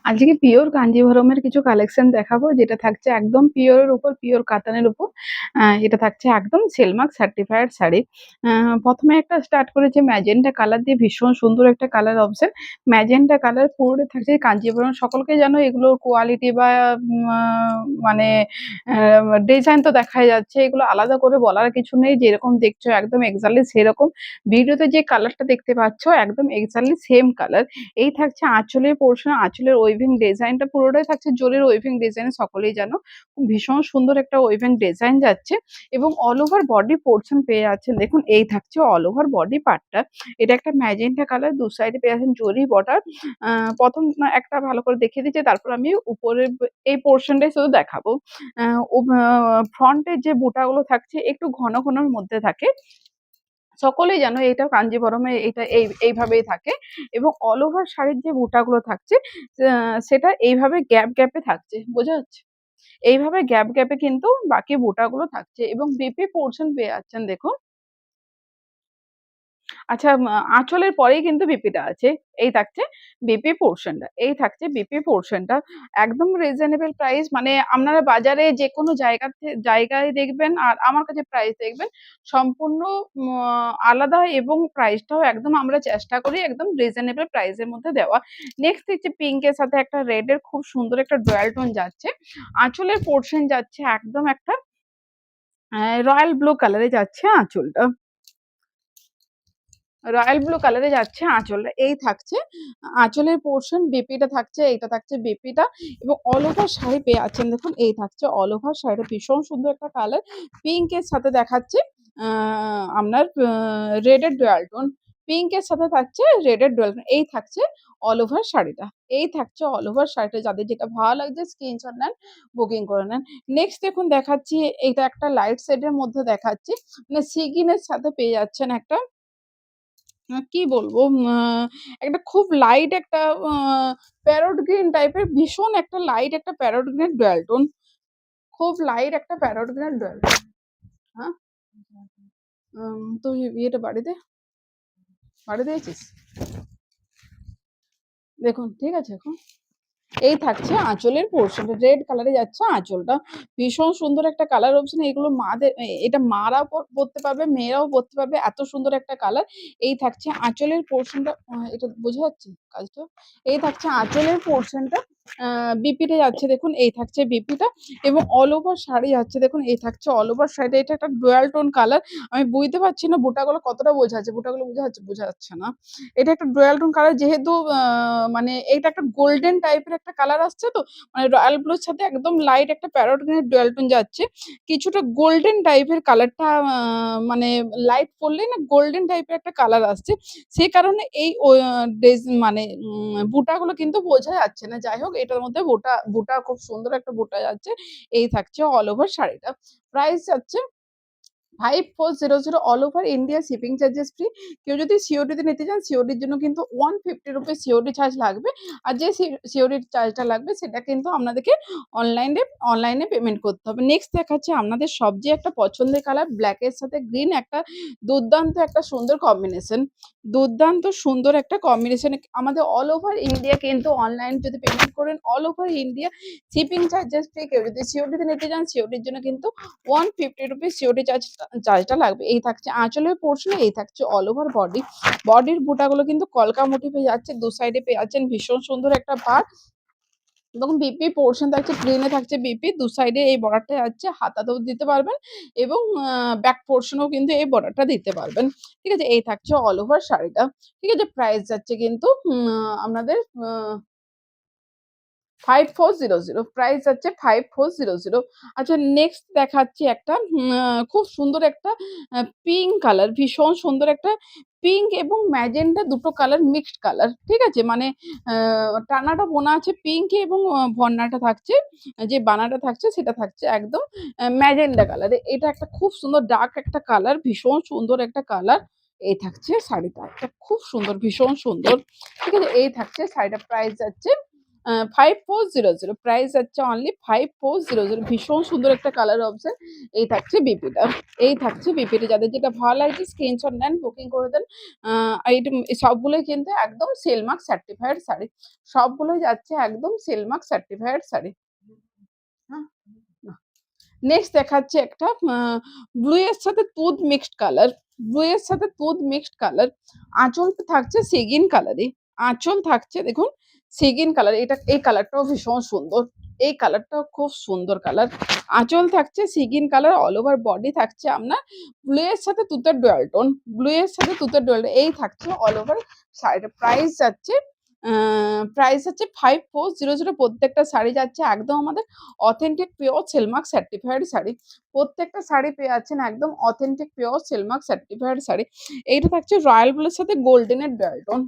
আজকে পিওর কাঞ্জিভরমের কিছু কালেকশন দেখাবো, যেটা থাকছে একদম পিওরের উপর, পিওর কাতানের উপর। এটা থাকছে একদম সেলমার্ক সার্টিফাইড শাড়ি। প্রথমে একটা স্টার্ট করেছে ম্যাজেন্টা কালার দিয়ে, ভীষণ সুন্দর একটা কালার অপশন। ম্যাজেন্টা কালার পুরোটা থাকছে কাঞ্জিভরম। সকলকে জানো এগুলোর কোয়ালিটি বা মানে ডিজাইন তো দেখাই যাচ্ছে, এগুলো আলাদা করে বলার কিছু নেই। যেরকম দেখছো একদম এক্স্যাক্টলি সেরকম। ভিডিওতে যে কালারটা দেখতে পাচ্ছ একদম এক্স্যাক্টলি সেম কালার। এই থাকছে আঁচলের পোর্শন, আঁচলের ওয়েভিং ডিজাইনটা পুরোটাই থাকছে জরির ওয়েভিং ডিজাইন, সকলেই জানো। ভীষণ সুন্দর একটা ওয়েভিং ডিজাইন যাচ্ছে এবং অল ওভার বডি পোর্শন পেয়ে যাচ্ছেন। দেখুন এই থাকছে অল ওভার বডি পার্টটা। এটা একটা ম্যাজেন্টা কালার, দু সাইডে পেয়ে যাচ্ছেন জরি বর্ডার। প্রথম একটা ভালো করে দেখিয়ে দিচ্ছি, তারপর আমি উপরের এই পোর্শনটাই শুধু দেখাবো। ফ্রন্টের যে বুটাগুলো থাকছে একটু ঘন ঘনর মধ্যে থাকে, সকলেই জানো এটা কাঞ্জিভরমে এটা এইভাবেই থাকে। এবং অল ওভার শাড়ির যে বুটাগুলো থাকছে সেটা এইভাবে গ্যাপ গ্যাপে থাকছে, বোঝা যাচ্ছে? এইভাবে গ্যাপ গ্যাপে কিন্তু বাকি বুটাগুলো থাকছে এবং বিপি পোর্শন পেয়ে যাচ্ছেন। দেখুন, আচ্ছা, আঁচলের পরেই কিন্তু বিপিটা আছে। এই থাকছে বিপি পোর্শনটা, এই থাকছে বিপি পোর্শনটা। একদম রিজনেবল প্রাইস, মানে আপনারা বাজারে যেকোনো জায়গায় দেখবেন আর আমার কাছে প্রাইস দেখবেন সম্পূর্ণ আলাদা, এবং প্রাইসটাও একদম আমরা চেষ্টা করি একদম রিজনেবল প্রাইসের মধ্যে দেওয়া। নেক্সট হচ্ছে পিঙ্কের সাথে একটা রেডের খুব সুন্দর একটা ডুয়াল টোন যাচ্ছে। আঁচলের পোর্শন যাচ্ছে একদম একটা রয়্যাল ব্লু কালারে যাচ্ছে আঁচলটা, রয়্যাল ব্লু কালারে যাচ্ছে আঁচলটা। এই থাকছে আঁচলের পোর্শন, বিপিটা থাকছে, এইটা থাকছে বিপিটা। এবং অল ওভার শাড়ি পেয়ে আছেন। দেখুন এই থাকছে অল ওভার শাড়িটা, ভীষণ সুন্দর একটা কালার। পিঙ্কের সাথে দেখাচ্ছে আপনার রেডের ডুয়াল টোন, পিঙ্কের সাথে থাকছে রেডের ডুয়াল টোন। এই থাকছে অল ওভার শাড়িটা, এই থাকছে অল ওভার শাড়িটা। যাদের যেটা ভালো লাগছে স্ক্রিনশট নেন, বুকিং করে নেন। নেক্সট দেখুন দেখাচ্ছি, এইটা একটা লাইট শেডের মধ্যে দেখাচ্ছি, মানে সিগিনের সাথে পেয়ে যাচ্ছেন একটা কি বলবো, একটা খুব লাইট একটা আ প্যারট গ্রিন টাইপের, ভীষণ একটা লাইট একটা প্যারট গ্রিন ডুয়াল টোন। খুব লাইট একটা প্যারট গ্রিন ডুয়াল টোন। হ্যাঁ? তুই ইয়েটা বাড়ি দিয়েছিস? দেখুন ঠিক আছে এখন? এই থাকছে আঁচলের পোর্শনটা, রেড কালারে যাচ্ছে আঁচলটা। ভীষণ সুন্দর একটা কালার অপশন। এগুলো মাদের এটা মারাও পরতে পারবে, মেয়েরাও পরতে পারবে, এত সুন্দর একটা কালার। এই থাকছে আঁচলের পোর্শনটা, এটা বোঝা যাচ্ছে কাজটা? এই থাকছে আঁচলের পোর্শনটা। বিপিটা যাচ্ছে দেখুন, এই থাকছে বিপিটা। এবং অল ওভার শাড়ি যাচ্ছে দেখুন, এই থাকছে অল ওভার শাড়িটা। এটা একটা ডুয়াল টোন কালার। আমি বুঝতে পারছি না বুটাগুলো কতটা বোঝা যাচ্ছে, বুটাগুলো বোঝা যাচ্ছে? বোঝা যাচ্ছে না। এটা একটা ডুয়াল টোন কালার, যেহেতু মানে এইটা একটা গোল্ডেন টাইপের একটা কালার আসছে তো, মানে রয়্যাল ব্লুর সাথে একদম লাইট একটা প্যারট গ্রিনের ডুয়াল টোন যাচ্ছে। কিছুটা গোল্ডেন টাইপের কালারটা, মানে লাইট পড়লেই না গোল্ডেন টাইপের একটা কালার আসছে। সেই কারণে এই মানে বুটাগুলো কিন্তু বোঝা যাচ্ছে না। যাই হোক, এটার মধ্যে বুটা বুটা খুব সুন্দর একটা বুটা যাচ্ছে। এই থাকছে অল ওভার শাড়িটা। প্রাইস যাচ্ছে 5400, all over India shipping charges free. কেউ যদি সিওডি তে নিতে চান, সিওডির জন্য কিন্তু 150 রুপিস সিওডি চার্জ লাগবে। আর যে সিওডির চার্জটা লাগবে সেটা কিন্তু আপনাদেরকে অনলাইনে অনলাইনে পেমেন্ট করতে হবে। নেক্সট দেখাচ্ছি আপনাদের সবচেয়ে একটা পছন্দের কালার, ব্ল্যাক এর সাথে গ্রিন, একটা দুর্দান্ত একটা সুন্দর কম্বিনেশন। দুর্দান্ত সুন্দর একটা কম্বিনেশন। আমাদের অল ওভার ইন্ডিয়া কিন্তু অনলাইন যদি পেমেন্ট করেন, all over India shipping charges free. কেউ যদি সিওডি তে নিতে চান, সিওডির জন্য কিন্তু 150 রুপিস সিওডি চার্জটা লাগবে। এই থাকছে আঁচলের পোর্শনে, এই থাকছে অল ওভার বডি। বডির বুটাগুলো কিন্তু কলকা মোটিভে যাচ্ছে, দু সাইডে পেয়ে যাচ্ছেন ভীষণ সুন্দর একটা পাড়। এবং বিপি পোর্শন থাকছে প্লেনে, থাকছে বিপি, দু সাইডে এই বর্ডারটা যাচ্ছে, হাতাতেও দিতে পারবেন এবং ব্যাক পোর্শনেও কিন্তু এই বর্ডারটা দিতে পারবেন। ঠিক আছে? এই থাকছে অল ওভার শাড়িটা। ঠিক আছে? প্রাইস যাচ্ছে কিন্তু আপনাদের 5400, প্রাইস হচ্ছে 5400। আচ্ছা, নেক্সট দেখাচ্ছি একটা খুব সুন্দর একটা পিঙ্ক কালার, ভীষণ সুন্দর একটা পিঙ্ক এবং ম্যাজেন্টা দুটো কালার মিক্সড কালার। ঠিক আছে? মানে টানাটা বোনা আছে পিঙ্কে, এবং ভন্নাটা থাকছে, যে বানাটা থাকছে সেটা থাকছে একদম ম্যাজেন্টা কালারে। এটা একটা খুব সুন্দর ডার্ক একটা কালার, ভীষণ সুন্দর একটা কালার। এই থাকছে শাড়িটা, একটা খুব সুন্দর, ভীষণ সুন্দর। ঠিক আছে? এই থাকছে শাড়িটা, প্রাইস যাচ্ছে 5400, প্রাইস যাচ্ছে অনলি 5400। ভীষণ সুন্দর একটা কালার অপশন। এই থাকছে বিপিটা, এই থাকছে বিপিটা। যাদের যেটা ভালো লাগছে স্ক্রিনশট নেন, বুকিং করে দেন। সবগুলোই কিন্তু একদম সেলমার্ক সার্টিফাইড শাড়ি, সবগুলোই যাচ্ছে একদম সেলমার্ক সার্টিফাইড শাড়ি। হ্যাঁ, নেক্সট দেখাচ্ছি একটা ব্লু এর সাথে তুঁত মিক্সড কালার, ব্লু এর সাথে তুঁত মিক্সড কালার। আঁচলটা থাকছে সিগিন কালারে, আঁচল থাকছে দেখুন সিগিন কালার। এটা এই কালারটাও ভীষণ সুন্দর, এই কালারটাও খুব সুন্দর কালার। আঁচল থাকছে সিগিন কালার, অল ওভার বডি থাকছে আপনার ব্লু এর সাথে তুতের ডুয়াল টোন, ব্লু এর সাথে তুতের ডুয়াল টোন। এই থাকছে অল ওভার শাড়িটা। প্রাইস যাচ্ছে প্রাইস হচ্ছে 5400। প্রত্যেকটা শাড়ি যাচ্ছে একদম আমাদের অথেন্টিক পিওর সেলমার্ক সার্টিফাইড শাড়ি। প্রত্যেকটা শাড়ি পেয়ে যাচ্ছেন একদম অথেন্টিক পিওর সেলমার্ক সার্টিফাইড শাড়ি। এইটা থাকছে রয়্যাল ব্লুর সাথে গোল্ডেনের ডুয়াল টোন।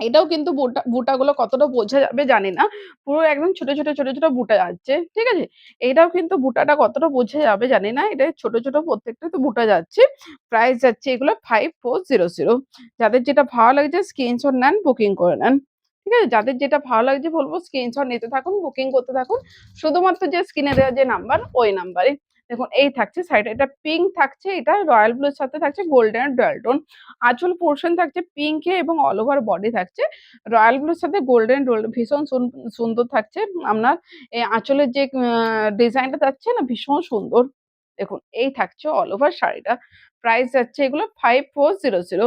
এটাও কিন্তু বুটাগুলো কতটা বোঝা যাবে জানি না। পুরো একদম ছোট, ছোট, ছোট, ছোট বুটা যাচ্ছে। ঠিক আছে? এটাও কিন্তু বুটাটা কতটা বোঝা যাবে জানি না। এটা ছোট, ছোট প্রত্যেকটাতে বুটা যাচ্ছে। প্রাইস যাচ্ছে এগুলো 5400। যাদের যেটা ভালো লাগছে স্ক্রিনশট নেন, বুকিং করে নেন। ঠিক আছে? যাদের যেটা ভালো লাগছে বলব স্ক্রিনশট নিতে থাকুন, বুকিং করতে থাকুন। শুধুমাত্র যে স্ক্রিনে দেওয়া যে নাম্বার ওই নাম্বারে। দেখুন এই থাকছে শাড়িটা। এটা পিঙ্ক থাকছে, এটা রয়্যাল ব্লুর সাথে থাকছে গোল্ডেন ডুয়াল টোন। আঁচল পোরশন থাকছে পিঙ্কে এবং অল ওভার বডি থাকছে রয়্যাল ব্লুর সাথে গোল্ডেন ভীষণ সুন্দর থাকছে। আপনার আঁচলের যে ডিজাইনটা থাকছে না ভীষণ সুন্দর। দেখুন এই থাকছে অল ওভার শাড়িটা। প্রাইস যাচ্ছে এগুলো 5400,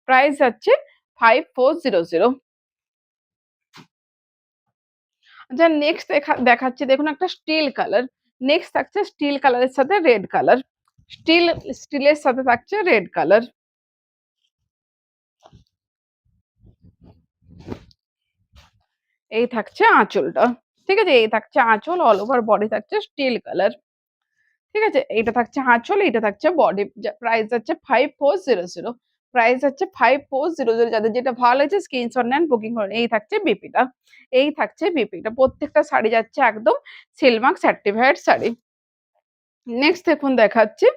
প্রাইস যাচ্ছে 5400। আচ্ছা নেক্সট দেখাচ্ছি দেখুন একটা স্টিল কালার। নেক্সট থাকছে স্টিল কালারের সাথে রেড কালার। স্টিলের সাথে থাকছে রেড কালার। এই থাকছে আঁচলটা। ঠিক আছে? এই থাকছে আঁচল, অল ওভার বডি থাকছে স্টিল কালার। ঠিক আছে? এইটা থাকছে আঁচল, এইটা থাকছে বডি। প্রাইস যাচ্ছে 5400, প্রাইস হচ্ছে 5400। যাদের যেটা ভালো লাগছে স্ক্রিনশট নেন, বুকিং করুন। এই থাকছে বিপিটা, এই থাকছে বিপিটা। প্রত্যেকটা শাড়ি যাচ্ছে একদম সিলমার্ক সার্টিফাইড শাড়ি। নেক্সট দেখুন দেখাচ্ছি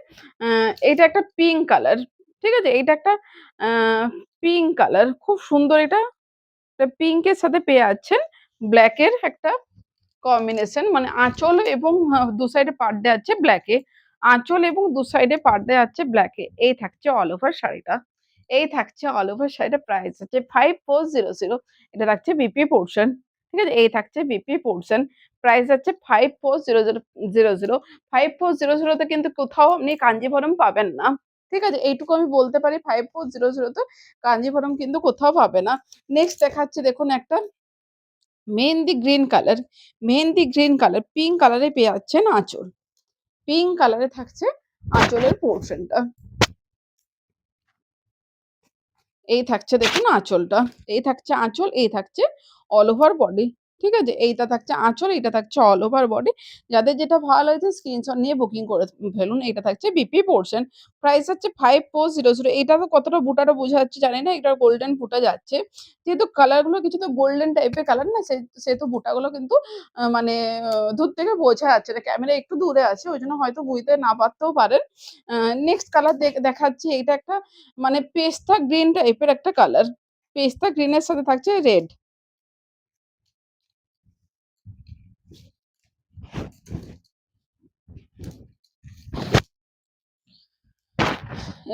এটা একটা পিঙ্ক কালার। ঠিক আছে? এইটা একটা আ পিঙ্ক কালার। খুব সুন্দর এটা। এটা পিঙ্কের সাথে পেয়ে যাচ্ছেন ব্লাক এর একটা কম্বিনেশন, মানে আঁচল এবং দু সাইডে পাড় দেওয়া আছে ব্ল্যাকে। আঁচল এবং দু সাইডে পাড় দেওয়া আছে ব্ল্যাকে। এই থাকছে অল ওভার শাড়িটা। এই থাকছে অল ওভার শাড়িটার প্রাইস হচ্ছে 5400। এটা থাকছে বিপি পোরশন। ঠিক আছে? এই থাকছে বিপি পোরশন। প্রাইস হচ্ছে 5400। 5400 তে কিন্তু কোথাও আপনি কাঞ্জিভরম পাবেন না। ঠিক আছে? এইটুকু আমি বলতে পারি 5400 তে কাঞ্জিভরম কিন্তু কোথাও পাবে না। নেক্সট দেখাচ্ছি দেখুন একটা mehndi green colour, mehndi green colour, pink কালারে পেয়ে যাচ্ছেন আঁচল। পিঙ্ক কালারে থাকছে আঁচলের পোরশনটা। এই থাকছে দেখুন আঁচলটা। এই থাকছে আঁচল, এই থাকছে অল ওভার বডি। ঠিক আছে? এইটা থাকছে আঁচল, এইটা থাকছে অল ওভার বডি। যাদের যেটা ভালো লাগছে স্ক্রিনশট নিয়ে বুকিং করে ফেলুন। এটা থাকছে বিপি পোরশন। প্রাইস হচ্ছে 5400। এটা তো কতটা বুটাটা বোঝা যাচ্ছে জানি না। এটা গোল্ডেন বুটা যাচ্ছে। যেহেতু কালার গুলো কিছুটা গোল্ডেন টাইপের কালার না সেহেতু বুটাগুলো কিন্তু মানে দূর থেকে বোঝা যাচ্ছে না। ক্যামেরা একটু দূরে আছে। ওইজন্য হয়তো বুঝতে না পারতেও পারেন। নেক্সট কালার দেখাচ্ছি। এইটা একটা মানে পেস্তা গ্রিন টাইপের একটা কালার। পেস্তা গ্রিনের সাথে থাকছে রেড।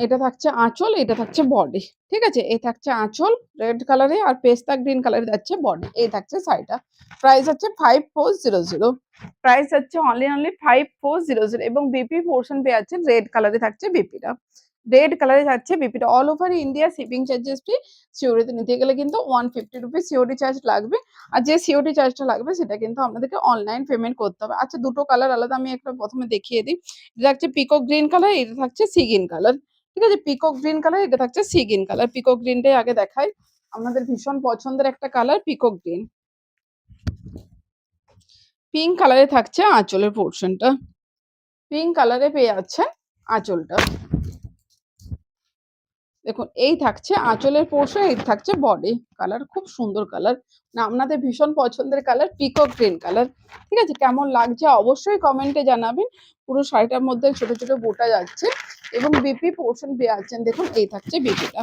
এটা থাকছে আঁচল, এটা থাকছে বডি। ঠিক আছে? এই থাকছে আঁচল রেড কালারে আর পেস্তা গ্রিন কালারে যাচ্ছে বডি। এই থাকছে শাড়িটা। প্রাইস হচ্ছে 5400। প্রাইস হচ্ছে অনলি 5400 এবং বিপি পোরশন পেয়ে যাচ্ছেন রেড কালারে থাকছে বিপিটা। রেড কালারে যাচ্ছে বিপিটা। All over India shipping charges free. সিওড়িতে নিতে গেলে কিন্তু 150 রুপিস সিওড়ি চার্জ লাগবে। আর যে সিওড়ি চার্জটা লাগবে সেটা কিন্তু আপনাদেরকে অনলাইন পেমেন্ট করতে হবে। আচ্ছা দুটো কালার আলাদা আমি একটা ১ম এ দেখিয়ে দিই। এটা থাকছে পিকক গ্রিন কালার, এটা থাকছে সি গ্রিন কালার। ঠিক আছে? পিকক গ্রিন কালার, এটা থাকছে সি গ্রিন কালার। পিকক গ্রিনটাই আগে দেখাই। আমাদের ভীষণ পছন্দের একটা কালার পিকক গ্রিন। পিঙ্ক কালারে থাকছে আঁচলের পোরশনটা। পিঙ্ক কালারে পেয়ে যাচ্ছেন আঁচলটা। দেখুন এই থাকছে আঁচলের পোরশন, এই থাকছে বডি। কালার খুব সুন্দর কালার। না আপনাদের ভীষণ পছন্দের কালার পিকক গ্রিন কালার। ঠিক আছে? কেমন লাগছে অবশ্যই কমেন্টে জানাবেন। পুরো শাড়িটার মধ্যে ছোট, ছোট বুটা যাচ্ছে এবং বিপি পোরশন পেয়ে যাচ্ছেন। দেখুন এই থাকছে বিপিটা।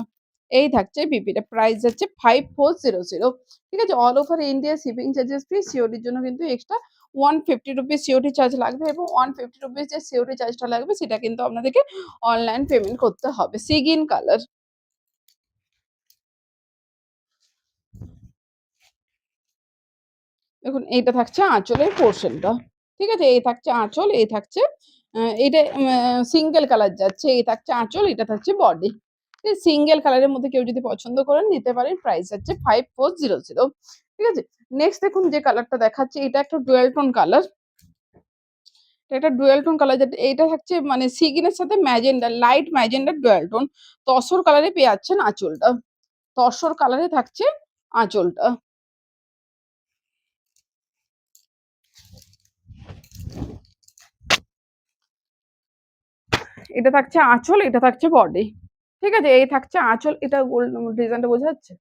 এই থাকছে বিপিটা প্রাইস যাচ্ছে 5400। ঠিক আছে? All over India shipping charges free. সিওডির জন্য কিন্তু এক্সট্রা ₹150 সিওডি চার্জ লাগবে এবং ₹150 যে সিওডি চার্জটা লাগবে সেটা কিন্তু আপনাদেরকে অনলাইন পেমেন্ট করতে হবে। Sea green colour. দেখুন এইটা থাকছে আঁচলের পোরশনটা। ঠিক আছে? এই থাকছে আঁচল, এই থাকছে এইটা সিঙ্গেল কালার যাচ্ছে। এই থাকছে আঁচল, এটা থাকছে বডি। সিঙ্গেল কালারের মধ্যে কেউ যদি পছন্দ করেন নিতে পারেন। প্রাইস হচ্ছে 5400। ঠিক আছে? নেক্সট দেখুন যে কালারটা দেখাচ্ছি এটা একটা ডুয়াল টোন কালার। এটা ডুয়াল টোন কালার যেটা এইটা থাকছে মানে সি গ্রিনের সাথে magenta, light magenta dual tone. Tussar কালারে পেয়ে যাচ্ছেন আঁচলটা। তসর কালারে থাকছে আঁচলটা। এটা থাকছে আঁচল, এটা থাকছে বডি। ঠিক আছে? এই থাকছে আঁচল, এটা ডিজাইনটা বোঝা যাচ্ছে?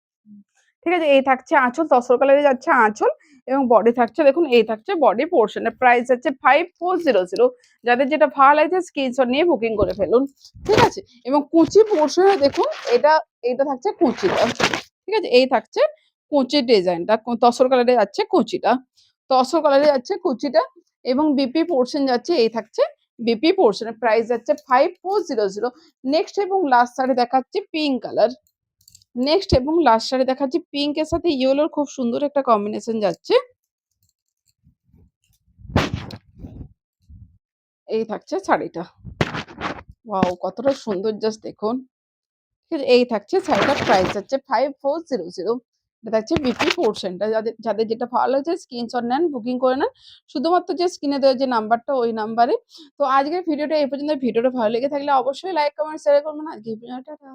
ঠিক আছে? এই থাকছে আঁচল, তসর কালারে যাচ্ছে আঁচল এবং বডি থাকছে দেখুন এই থাকছে বডি পোরশন এর প্রাইস হচ্ছে 5400। যাদের যেটা ভালো লাগছে স্ক্রিনশট নিয়ে বুকিং করে ফেলুন। ঠিক আছে? এবং কুচি পোরশন এ দেখুন এটা থাকছে কুচিটা। ঠিক আছে? এই থাকছে কুচির ডিজাইনটা। তসর কালারে যাচ্ছে কুচিটা। তসর কালারে যাচ্ছে কুচিটা এবং বিপি পোরশন যাচ্ছে এই থাকছে বিপি পোরশন এর প্রাইস যাচ্ছে 5400। নেক্সট এবং লাস্ট শাড়ি দেখাচ্ছি পিঙ্ক কালার। নেক্সট এবং লাস্ট শাড়ি দেখাচ্ছি পিঙ্ক এর সাথে ইয়েলোর খুব সুন্দর একটা কম্বিনেশন যাচ্ছে। এই থাকছে শাড়িটা। ওয়াও! কতটা সুন্দর জাস্ট দেখুন। ঠিক আছে? এই থাকছে শাড়িটার প্রাইস হচ্ছে 5400। এটা থাকছে বিপি পোরশনটা। যাদের যাদের যেটা ভালো লাগছে স্ক্রিনশট নেন, বুকিং করে নেন। শুধুমাত্র যে স্ক্রিনে দেওয়া যে নাম্বারটা ওই নাম্বারে। তো আজকের ভিডিওটা এই পর্যন্ত। ভিডিওটা ভালো লেগে থাকলে অবশ্যই লাইক, কমেন্ট, শেয়ার করবেন। আজকে এই পর্যন্ত টাটা।